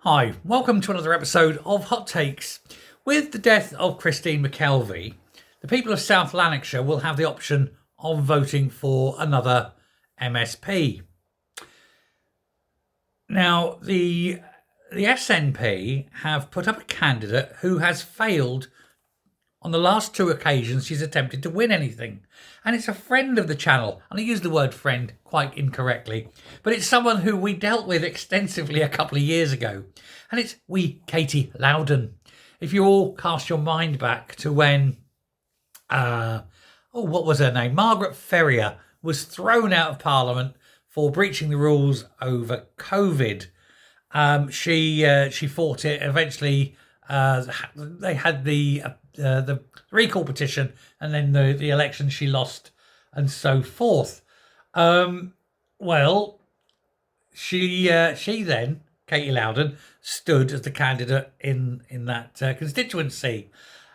Hi, welcome to another episode of Hot Takes. With the death of Christine McKelvey, the people of South Lanarkshire will have the option of voting for another MSP. Now, the SNP have put up a candidate who has failed on the last two occasions she's attempted to win anything. And it's a friend of the channel. And I use the word friend quite incorrectly. But it's someone who we dealt with extensively a couple of years ago. And it's Katy Loudon. If you all cast your mind back to when, what was her name? Margaret Ferrier was thrown out of Parliament for breaching the rules over COVID. She fought it. Eventually, they had the recall petition, and then the election she lost, and so forth. She then, Katy Loudon, stood as the candidate in that constituency.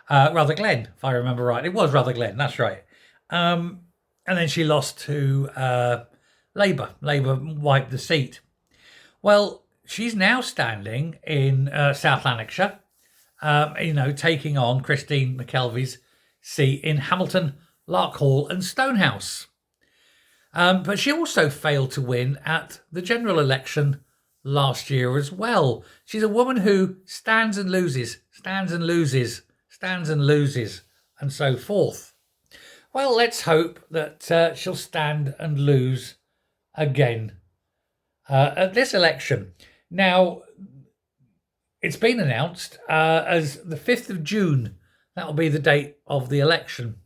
Rutherglen, if I remember right. It was Rutherglen, that's right. And then she lost to Labour. Labour wiped the seat. Well, she's now standing in South Lanarkshire, taking on Christine McKelvey's seat in Hamilton, Larkhall and Stonehouse. But she also failed to win at the general election last year as well. She's a woman who stands and loses, and so forth. Well, let's hope that she'll stand and lose again at this election. Now, it's been announced as the 5th of June. That'll be the date of the election.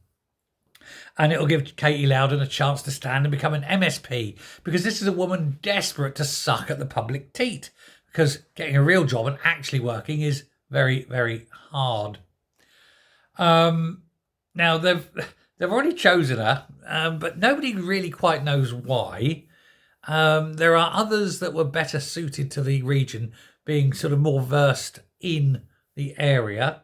And it'll give Katy Loudon a chance to stand and become an MSP, because this is a woman desperate to suck at the public teat, because getting a real job and actually working is very, very hard. Now, they've already chosen her, but nobody really quite knows why. There are others that were better suited to the region, being sort of more versed in the area.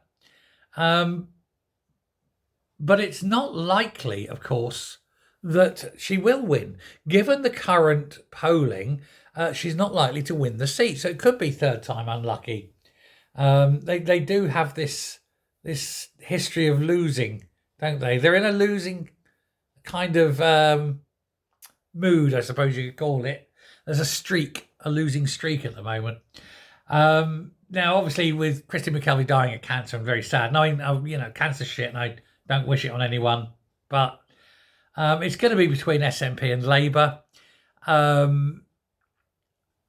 But it's not likely, of course, that she will win. Given the current polling, she's not likely to win the seat. So it could be third time unlucky. They do have this history of losing, don't they? They're in a losing kind of mood, I suppose you could call it. There's a losing streak at the moment. Now, obviously, with Christine McKelvey dying of cancer, I'm very sad. And cancer's shit, and I don't wish it on anyone. But it's going to be between SNP and Labour. No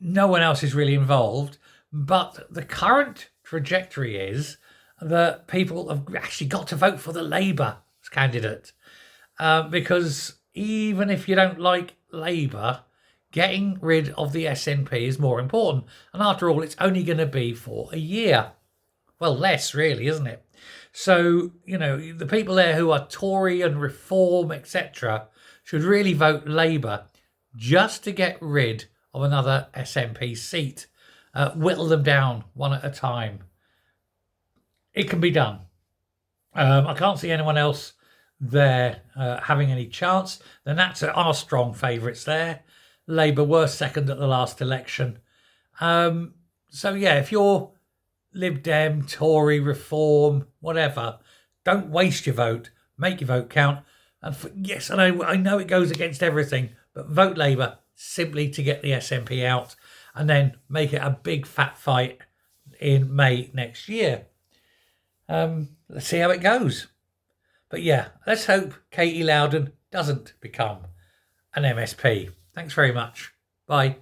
one else is really involved. But the current trajectory is that people have actually got to vote for the Labour candidate. Because even if you don't like Labour, getting rid of the SNP is more important. And after all, it's only going to be for a year. Well, less really, isn't it? So, the people there who are Tory and Reform, etc., should really vote Labour just to get rid of another SNP seat. Whittle them down one at a time. It can be done. I can't see anyone else there having any chance. The Nats are strong favourites there. Labour were second at the last election. If you're Lib Dem, Tory, Reform, whatever, don't waste your vote. Make your vote count. And I know it goes against everything, but vote Labour simply to get the SNP out, and then make it a big fat fight in May next year. Let's see how it goes. But yeah, let's hope Katy Loudon doesn't become an MSP. Thanks very much. Bye.